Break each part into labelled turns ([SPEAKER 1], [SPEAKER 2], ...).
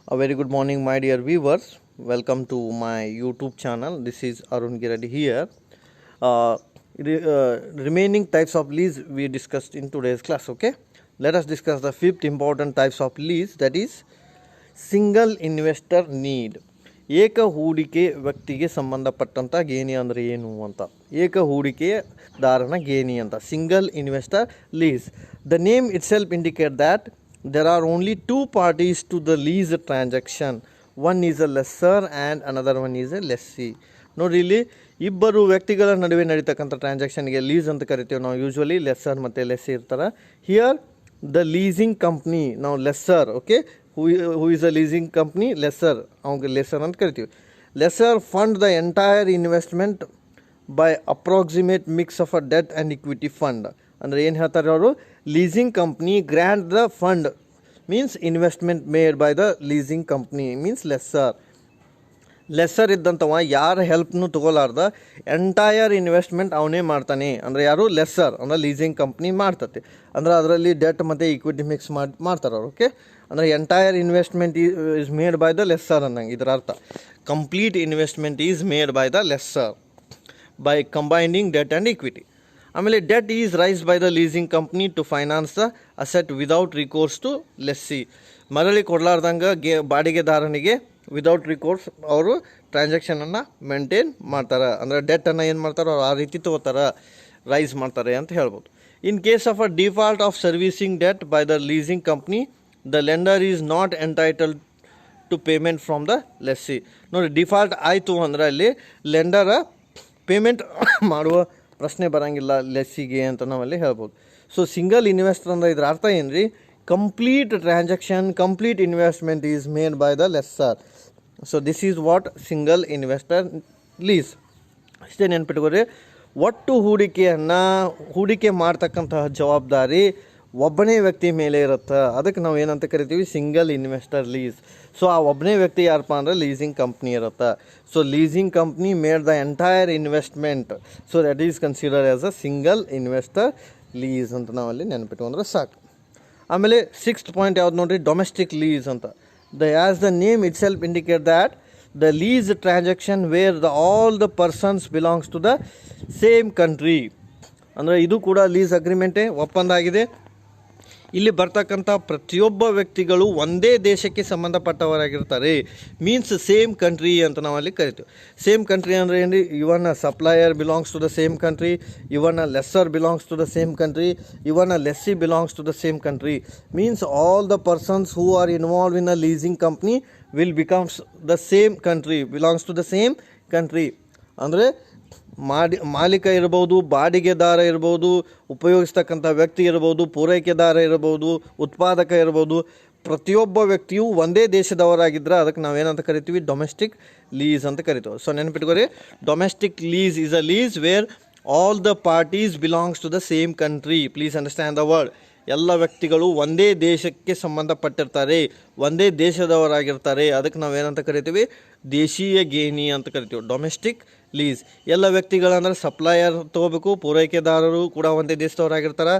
[SPEAKER 1] A very good morning, my dear viewers. Welcome to my YouTube channel. This is Arun Giradi here. Uh, Remaining types of lease we discussed in today's class. Okay, let us discuss the fifth important types of lease, that is single investor need. ಏಕ ಹೂಡಿಕೆ ವ್ಯಕ್ತಿಗೆ ಸಂಬಂಧಪಟ್ಟಂಥ ಗೇಣಿ ಅಂದರೆ ಏನು ಅಂತ, ಏಕ ಹೂಡಿಕೆದಾರನ ಗೇಣಿ ಅಂತ, single investor lease. The name itself indicate that there are only two parties to the lease transaction. One is a lessor and another one is a lessee. ನೋಡಿರಿ, ಇಲ್ಲಿ ಇಬ್ಬರು ವ್ಯಕ್ತಿಗಳ ನಡುವೆ ನಡೀತಕ್ಕಂಥ ಟ್ರಾನ್ಸಾಕ್ಷನ್ಗೆ ಲೀಸ್ ಅಂತ ಕರಿತೀವಿ ನಾವು. ಯೂಶ್ವಲಿ ಲೆಸ್ಸರ್ ಮತ್ತು ಲೆಸ್ಸಿ ಇರ್ತಾರೆ. ಹಿಯರ್ ದ ಲೀಸಿಂಗ್ ಕಂಪ್ನಿ, ನಾವು lessor, okay, who is a leasing company, lessor, ಅವ್ಗೆ ಲೆಸ್ಸರ್ ಅಂತ ಕರಿತೀವಿ. Lessor fund the entire investment by approximate mix of a debt and equity fund. ಅಂದರೆ ಏನು ಹೇಳ್ತಾರೆ ಅವರು, leasing company grant the fund means investment made by the leasing company means lessor. Lessor ಇದ್ದಂಥವ ಯಾರ ಹೆಲ್ಪ್ನು ತೊಗೊಲಾರ್ದ ಎಂಟೈರ್ ಇನ್ವೆಸ್ಟ್ಮೆಂಟ್ ಅವನೇ ಮಾಡ್ತಾನೆ. ಅಂದರೆ ಯಾರು, ಲೆಸ್ಸರ್ ಅಂದರೆ ಲೀಸಿಂಗ್ ಕಂಪ್ನಿ ಮಾಡ್ತತೆ. ಅಂದರೆ ಅದರಲ್ಲಿ ಡೆಟ್ ಮತ್ತು ಇಕ್ವಿಟಿ ಮಿಕ್ಸ್ ಮಾಡ್ತಾರೆ ಅವರು. ಓಕೆ, ಅಂದರೆ entire investment is made by the lessor ಅನ್ನಂಗೆ ಇದರ ಅರ್ಥ. Complete investment is made by the lessor by combining debt and equity. ಆಮೇಲೆ debt is raised by the leasing company to finance the asset without recourse to lessee. ಮರಳಿ ಕೊಡಲಾರ್ದಂಗೆ ಬಾಡಿಗೆದಾರನಿಗೆ without ರಿಕೋರ್ಸ್ ಅವರು ಟ್ರಾನ್ಸಾಕ್ಷನನ್ನು maintain ಮಾಡ್ತಾರೆ. ಅಂದರೆ ಡೆಟ್ಟನ್ನು ಏನು ಮಾಡ್ತಾರೆ ಅವ್ರು ಆ ರೀತಿ ತೊಗೋತಾರೆ, ರೈಸ್ ಮಾಡ್ತಾರೆ ಅಂತ ಹೇಳ್ಬೋದು. In case of a default of servicing debt by the leasing company, the lender is not entitled to payment from the lessee. ನೋಡಿ, ಡಿಫಾಲ್ಟ್ ಆಯಿತು ಅಂದರೆ ಅಲ್ಲಿ ಲೆಂಡರ ಪೇಮೆಂಟ್ ಮಾಡುವ ಪ್ರಶ್ನೆ ಬರೋಂಗಿಲ್ಲ ಲೆಸ್ಸಿಗೆ ಅಂತ ನಾವಲ್ಲಿ ಹೇಳ್ಬೋದು. ಸೊ ಸಿಂಗಲ್ ಇನ್ವೆಸ್ಟರ್ ಅಂದರೆ ಇದ್ರ ಅರ್ಥ ಏನು ರೀ, complete transaction, complete investment is made by the lesser. So this is what single investor lease. ಅಷ್ಟೇ ನೆನ್ಪಿಟ್ಕೊರಿ, ಒಟ್ಟು ಹೂಡಿಕೆ ಮಾಡ್ತಕ್ಕಂತಹ ಜವಾಬ್ದಾರಿ ಒಬ್ಬನೇ ವ್ಯಕ್ತಿ ಮೇಲೆ ಇರುತ್ತೆ. ಅದಕ್ಕೆ ನಾವು ಏನಂತ ಕರಿತೀವಿ, ಸಿಂಗಲ್ ಇನ್ವೆಸ್ಟರ್ ಲೀಸ್. ಸೊ ಆ ಒಬ್ಬನೇ ವ್ಯಕ್ತಿ ಯಾರಪ್ಪ ಅಂದರೆ ಲೀಸಿಂಗ್ ಕಂಪ್ನಿ ಇರುತ್ತೆ. So leasing company made the entire investment, so that is considered as a single investor lease ಅಂತ ನಾವಲ್ಲಿ ನೆನಪಿಟ್ಕೊಂಡ್ರೆ ಸಾಕು. ಆಮೇಲೆ ಸಿಕ್ಸ್ತ್ ಪಾಯಿಂಟ್ ಯಾವ್ದು ನೋಡಿರಿ, ಡೊಮೆಸ್ಟಿಕ್ ಲೀಸ್ ಅಂತ. As the name itself indicate that the lease transaction where all the persons belongs to the same country. ಅಂದರೆ ಇದು ಕೂಡ ಲೀಸ್ ಅಗ್ರಿಮೆಂಟೇ, ಒಪ್ಪಂದ ಆಗಿದೆ. ಇಲ್ಲಿ ಬರ್ತಕ್ಕಂಥ ಪ್ರತಿಯೊಬ್ಬ ವ್ಯಕ್ತಿಗಳು ಒಂದೇ ದೇಶಕ್ಕೆ ಸಂಬಂಧಪಟ್ಟವರಾಗಿರ್ತಾರೆ. ಮೀನ್ಸ್ ಸೇಮ್ ಕಂಟ್ರಿ ಅಂತ ನಾವಲ್ಲಿ ಕರಿತೀವಿ. ಸೇಮ್ ಕಂಟ್ರಿ ಅಂದರೆ ಏನು ರೀ, even a supplier belongs to the same country, even a lessor belongs to the same country, even a lessee belongs to the same country. Means all the persons who are involve in a leasing company will becomes the same country, belongs to the same country. ಅಂದರೆ ಮಾಲೀಕ ಇರ್ಬೋದು, ಬಾಡಿಗೆದಾರ ಇರ್ಬೋದು, ಉಪಯೋಗಿಸ್ತಕ್ಕಂಥ ವ್ಯಕ್ತಿ ಇರ್ಬೋದು, ಪೂರೈಕೆದಾರ ಇರ್ಬೋದು, ಉತ್ಪಾದಕ ಇರ್ಬೋದು, ಪ್ರತಿಯೊಬ್ಬ ವ್ಯಕ್ತಿಯು ಒಂದೇ ದೇಶದವರಾಗಿದ್ದರೆ ಅದಕ್ಕೆ ನಾವೇನಂತ ಕರಿತೀವಿ, ಡೊಮೆಸ್ಟಿಕ್ ಲೀಸ್ ಅಂತ ಕರಿತೀವಿ. ಸೊ ನೆನಪಿಟ್ಕೊರಿ, domestic lease is a lease where all the parties belongs to the same country. Please understand the word. ಎಲ್ಲ ವ್ಯಕ್ತಿಗಳು ಒಂದೇ ದೇಶಕ್ಕೆ ಸಂಬಂಧಪಟ್ಟಿರ್ತಾರೆ, ಒಂದೇ ದೇಶದವರಾಗಿರ್ತಾರೆ. ಅದಕ್ಕೆ ನಾವೇನಂತ ಕರಿತೀವಿ, ದೇಶೀಯ ಗೇಣಿ ಅಂತ ಕರಿತೀವಿ, ಡೊಮೆಸ್ಟಿಕ್ ಲೀಸ್. ಎಲ್ಲ ವ್ಯಕ್ತಿಗಳಂದ್ರೆ ಸಪ್ಲೈಯರ್ ತೊಗೋಬೇಕು, ಪೂರೈಕೆದಾರರು ಕೂಡ ಒಂದೇ ದೇಶದವರಾಗಿರ್ತಾರೆ,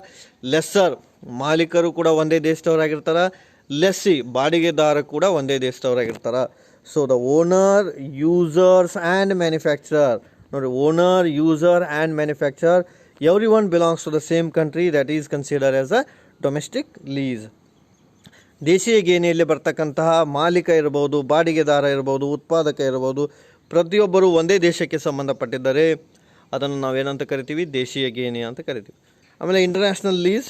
[SPEAKER 1] ಲೆಸ್ಸರ್ ಮಾಲೀಕರು ಕೂಡ ಒಂದೇ ದೇಶದವರಾಗಿರ್ತಾರೆ, ಲೆಸ್ಸಿ ಬಾಡಿಗೆದಾರ ಕೂಡ ಒಂದೇ ದೇಶದವರಾಗಿರ್ತಾರೆ. So the owner, users and manufacturer, ನೋಡಿ, owner, user and manufacturer, everyone belongs to the same country, that is considered as a domestic lease. ದೇಶೀಯ ಗೇಣಿಯಲ್ಲಿ ಬರ್ತಕ್ಕಂತಹ ಮಾಲೀಕ ಇರ್ಬೋದು, ಬಾಡಿಗೆದಾರ ಇರ್ಬೋದು, ಉತ್ಪಾದಕ ಇರ್ಬೋದು, ಪ್ರತಿಯೊಬ್ಬರು ಒಂದೇ ದೇಶಕ್ಕೆ ಸಂಬಂಧಪಟ್ಟಿದ್ದಾರೆ. ಅದನ್ನು ನಾವೇನಂತ ಕರಿತೀವಿ, ದೇಶೀಯ ಗೇಣಿ ಅಂತ ಕರಿತೀವಿ. ಆಮೇಲೆ international lease,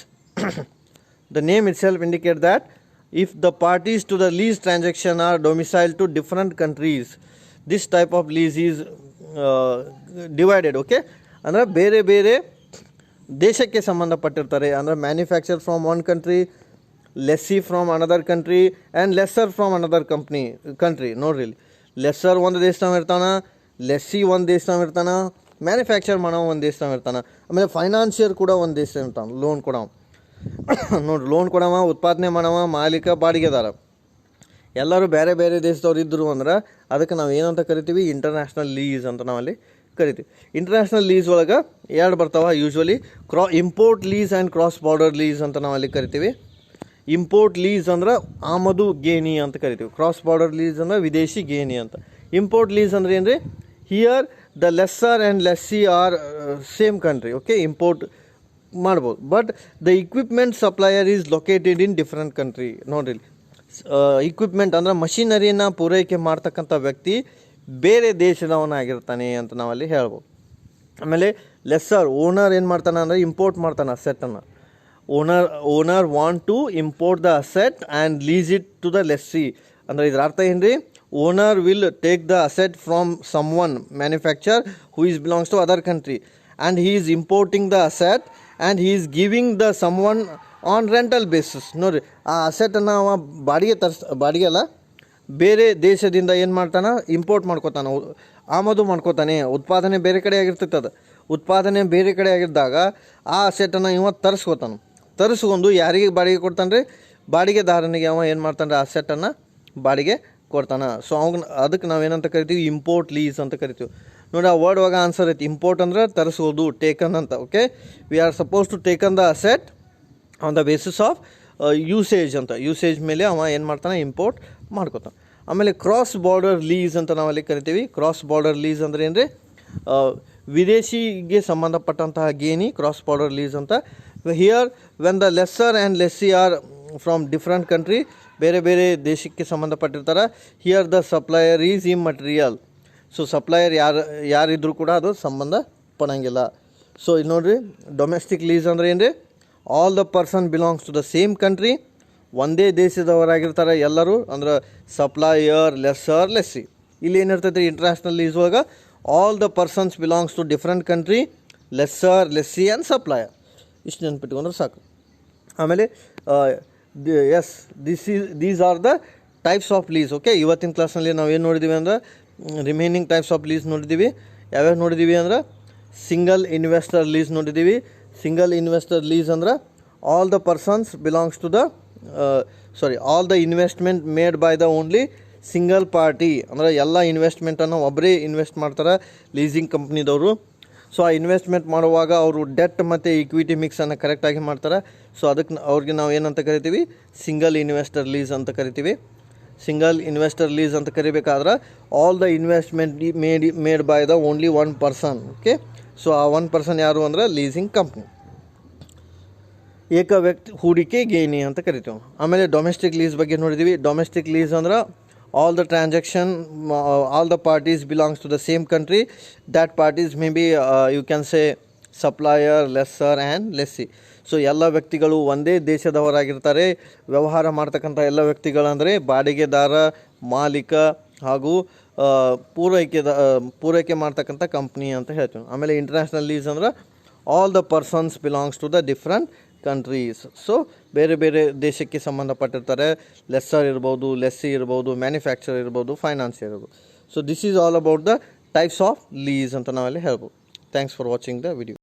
[SPEAKER 1] the name itself indicate that if the parties to the lease transaction are domicile to different countries, this type of lease is divided. Okay, ಅಂದರೆ ಬೇರೆ ಬೇರೆ ದೇಶಕ್ಕೆ ಸಂಬಂಧಪಟ್ಟಿರ್ತಾರೆ. ಅಂದರೆ manufacture from one country, lessee from another country and lessor from another country. ನೋಡ್ರಿ, ಇಲ್ಲಿ lesser ಒಂದು ದೇಶದಾಗ ಇರ್ತಾನೆ, ಲೆಸ್ಸಿ ಒಂದು ದೇಶದಾಗ ಇರ್ತಾನೆ, ಮ್ಯಾನುಫ್ಯಾಕ್ಚರ್ ಮಾಡೋ ಒಂದು ದೇಶದಾಗ ಇರ್ತಾನೆ. ಆಮೇಲೆ ಫೈನಾನ್ಷಿಯರ್ ಕೂಡ ಒಂದು ದೇಶದಾಗ ಇರ್ತಾನೆ, ಲೋನ್ ಕೊಡವ. ನೋಡಿರಿ, ಲೋನ್ ಕೊಡವ, ಉತ್ಪಾದನೆ ಮಾಡವ, ಮಾಲೀಕ, ಬಾಡಿಗೆದಾರ, ಎಲ್ಲರೂ ಬೇರೆ ಬೇರೆ ದೇಶದವ್ರು ಇದ್ದರು ಅಂದ್ರೆ ಅದಕ್ಕೆ ನಾವು ಏನಂತ ಕರಿತೀವಿ, ಇಂಟರ್ನ್ಯಾಷನಲ್ ಲೀಸ್ ಅಂತ ನಾವಲ್ಲಿ ಕರಿತೀವಿ. ಇಂಟರ್ನ್ಯಾಷನಲ್ ಲೀಸ್ ಒಳಗೆ ಎರಡು ಬರ್ತಾವೆ usually, import lease and cross border lease ಅಂತ ನಾವಲ್ಲಿ ಕರಿತೀವಿ. ಇಂಪೋರ್ಟ್ ಲೀಸ್ ಅಂದ್ರೆ ಆಮದು ಗೇಣಿ ಅಂತ ಕರಿತೀವಿ. ಕ್ರಾಸ್ ಬಾರ್ಡರ್ ಲೀಸ್ ಅಂದ್ರೆ ವಿದೇಶಿ ಗೇಣಿ ಅಂತ. ಇಂಪೋರ್ಟ್ ಲೀಸ್ ಅಂದ್ರೆ ಏನ್ರಿ, here the lessor and lessee are same country. Okay, import ಮಾಡ್ಬೋದು, but the equipment supplier is located in different country. ನೋಡಿರಿ, ಇಕ್ವಿಪ್ಮೆಂಟ್ ಅಂದ್ರೆ ಮಷಿನರಿನ ಪೂರೈಕೆ ಮಾಡ್ತಕ್ಕಂಥ ವ್ಯಕ್ತಿ ಬೇರೆ ದೇಶದವನಾಗಿರ್ತಾನೆ ಅಂತ ನಾವಲ್ಲಿ ಹೇಳ್ಬೋದು. ಆಮೇಲೆ ಲೆಸ್ಸರ್, ಓನರ್ ಏನು ಮಾಡ್ತಾನೆ ಅಂದರೆ ಇಂಪೋರ್ಟ್ ಮಾಡ್ತಾನೆ ಅಸೆಟನ್ನು. Owner want to import the asset and lease it to the lessee. ಅಂದರೆ ಇದರ ಅರ್ಥ ಏನು ರೀ, owner will take the asset from someone manufacture who is belongs to other country and he is importing the asset and he is giving the someone on rental basis. ನೋಡಿರಿ, ಆ ಅಸೆಟನ್ನು ಅವ ಬಾಡಿಗೆ ಅಲ್ಲ, ಬೇರೆ ದೇಶದಿಂದ ಏನು ಮಾಡ್ತಾನೆ, import ಮಾಡ್ಕೋತಾನೆ, ಆಮದು ಮಾಡ್ಕೋತಾನೆ. ಉತ್ಪಾದನೆ ಬೇರೆ ಕಡೆ ಆಗಿರ್ತೈತೆ. ಅದು ಉತ್ಪಾದನೆ ಬೇರೆ ಕಡೆ ಆಗಿದ್ದಾಗ ಆ ಅಸೆಟನ್ನು ಇವ ತರಿಸ್ಕೊಂಡು ಯಾರಿಗೆ ಬಾಡಿಗೆ ಕೊಡ್ತಾನೆ ರೀ, ಬಾಡಿಗೆದಾರನಿಗೆ ಅವ ಏನು ಮಾಡ್ತಾನೆ ರೀ, ಆ ಅಸೆಟನ್ನು ಬಾಡಿಗೆ ಕೊಡ್ತಾನೆ. ಸೊ ಅದಕ್ಕೆ ನಾವೇನಂತ ಕರಿತೀವಿ, ಇಂಪೋರ್ಟ್ ಲೀಸ್ ಅಂತ ಕರಿತೀವಿ. ನೋಡಿ, ಆ ವರ್ಡ್ ಒಳಗೆ ಆನ್ಸರ್ ಐತಿ. ಇಂಪೋರ್ಟ್ ಅಂದ್ರೆ ತರಿಸೋದು, ಟೇಕನ್ ಅಂತ. Okay, we are suppose to taken the asset on the basis of usage ಅಂತ. ಯೂಸೇಜ್ ಮೇಲೆ ಅವ ಏನು ಮಾಡ್ತಾನೆ, ಇಂಪೋರ್ಟ್ ಮಾಡ್ಕೊತಾನೆ. ಆಮೇಲೆ ಕ್ರಾಸ್ ಬಾರ್ಡರ್ ಲೀಸ್ ಅಂತ ನಾವಲ್ಲಿ ಕರಿತೀವಿ. ಕ್ರಾಸ್ ಬಾರ್ಡರ್ ಲೀಸ್ ಅಂದರೆ ಏನು ರೀ, ವಿದೇಶಿಗೆ ಸಂಬಂಧಪಟ್ಟಂತಹ ಗೇಣಿ ಕ್ರಾಸ್ ಬಾರ್ಡರ್ ಲೀಸ್ ಅಂತ. Here when the lessor and lessee are from different country, ಬೇರೆ ಬೇರೆ ದೇಶಕ್ಕೆ ಸಂಬಂಧಪಟ್ಟಿರ್ತಾರೆ. Here the supplier is immaterial. So supplier ಯಾರಿದ್ರೂ ಕೂಡ ಅದು ಸಂಬಂಧ ಪಡಂಗಿಲ್ಲ. ಸೊ ಇಲ್ಲಿ ನೋಡಿರಿ, ಡೊಮೆಸ್ಟಿಕ್ ಲೀಸ್ ಅಂದರೆ ಏನು ರೀ, all the person belongs to the same country. ಒಂದೇ ದೇಶದವರಾಗಿರ್ತಾರೆ ಎಲ್ಲರೂ, ಅಂದ್ರೆ ಸಪ್ಲೈಯರ್, ಲೆಸ್ಸರ್, ಲೆಸ್ಸಿ. ಇಲ್ಲಿ ಏನಿರ್ತೈತೆ ರೀ, ಇಂಟರ್ನ್ಯಾಷನಲ್ ಲೀಸ್ ಒಳಗೆ all the persons belongs to different country, lessor, lessee and supplier. ಇಷ್ಟು ನೆನ್ಪಿಟ್ಕೊಂಡ್ರೆ ಸಾಕು. ಆಮೇಲೆ these are the types of lease. Okay, ಇವತ್ತಿನ ಕ್ಲಾಸ್ನಲ್ಲಿ ನಾವು ಏನು ನೋಡಿದ್ದೀವಿ ಅಂದ್ರೆ ರಿಮೈನಿಂಗ್ ಟೈಪ್ಸ್ ಆಫ್ ಲೀಸ್ ನೋಡಿದ್ದೀವಿ. ಯಾವ್ಯಾವ ನೋಡಿದ್ದೀವಿ ಅಂದ್ರೆ ಸಿಂಗಲ್ ಇನ್ವೆಸ್ಟರ್ ಲೀಸ್ ನೋಡಿದ್ದೀವಿ. ಸಿಂಗಲ್ ಇನ್ವೆಸ್ಟರ್ ಲೀಸ್ ಅಂದ್ರೆ all the persons belongs to the all the investment made by the only single party. ಅಂದರೆ ಎಲ್ಲ ಇನ್ವೆಸ್ಟ್ಮೆಂಟನ್ನು ಒಬ್ಬರೇ ಇನ್ವೆಸ್ಟ್ ಮಾಡ್ತಾರೆ ಲೀಸಿಂಗ್ ಕಂಪ್ನಿದವರು. ಸೊ ಆ ಇನ್ವೆಸ್ಟ್ಮೆಂಟ್ ಮಾಡುವಾಗ ಅವರು ಡೆಟ್ ಮತ್ತು ಈಕ್ವಿಟಿ ಮಿಕ್ಸನ್ನು ಕರೆಕ್ಟಾಗಿ ಮಾಡ್ತಾರೆ. ಸೊ ಅದಕ್ಕೆ ಅವ್ರಿಗೆ ನಾವು ಏನಂತ ಕರಿತೀವಿ, ಸಿಂಗಲ್ ಇನ್ವೆಸ್ಟರ್ ಲೀಸ್ ಅಂತ ಕರಿತೀವಿ. ಸಿಂಗಲ್ ಇನ್ವೆಸ್ಟರ್ ಲೀಸ್ ಅಂತ ಕರಿಬೇಕಾದ್ರೆ all the investment made by the only one person. Okay, so ಆ ಒನ್ ಪರ್ಸನ್ ಯಾರು ಅಂದ್ರೆ ಲೀಸಿಂಗ್ ಕಂಪ್ನಿ. ಏಕ ವ್ಯಕ್ತಿ ಹೂಡಿಕೆ ಗೇಣಿ ಅಂತ ಕರಿತೀವಿ. ಆಮೇಲೆ ಡೊಮೆಸ್ಟಿಕ್ ಲೀಸ್ ಬಗ್ಗೆ ನೋಡಿದ್ದೀವಿ. ಡೊಮೆಸ್ಟಿಕ್ ಲೀಸ್ ಅಂದ್ರೆ all the transaction, all the parties belongs to the same country. That parties may be you can say supplier, lessor and lessee. So ಎಲ್ಲ ವ್ಯಕ್ತಿಗಳು ಒಂದೇ ದೇಶದವರಾಗಿರ್ತಾರೆ. ವ್ಯವಹಾರ ಮಾಡ್ತಕ್ಕಂಥ ಎಲ್ಲ ವ್ಯಕ್ತಿಗಳಂದರೆ ಬಾಡಿಗೆದಾರ, ಮಾಲೀಕ ಹಾಗೂ ಪೂರೈಕೆ ಮಾಡ್ತಕ್ಕಂಥ ಕಂಪ್ನಿ ಅಂತ ಹೇಳ್ತೀವಿ. ಆಮೇಲೆ ಇಂಟರ್ನ್ಯಾಷನಲ್ ಲೀಸ್ ಅಂದ್ರೆ all the persons belongs to the different countries. So ಬೇರೆ ಬೇರೆ ದೇಶಕ್ಕೆ ಸಂಬಂಧಪಟ್ಟಿರ್ತಾರೆ. ಲೆಸ್ಸರ್ ಇರ್ಬೋದು, ಲೆಸ್ಸಿ ಇರ್ಬೋದು, ಮ್ಯಾನುಫ್ಯಾಕ್ಚರ್ ಇರ್ಬೋದು, ಫೈನಾನ್ಸಿಯರ್ ಇರ್ಬೋದು. So this is all about the types of lease ಅಂತ ನಾವಲ್ಲಿ ಹೇಳ್ಬೋದು. Thanks for watching the video.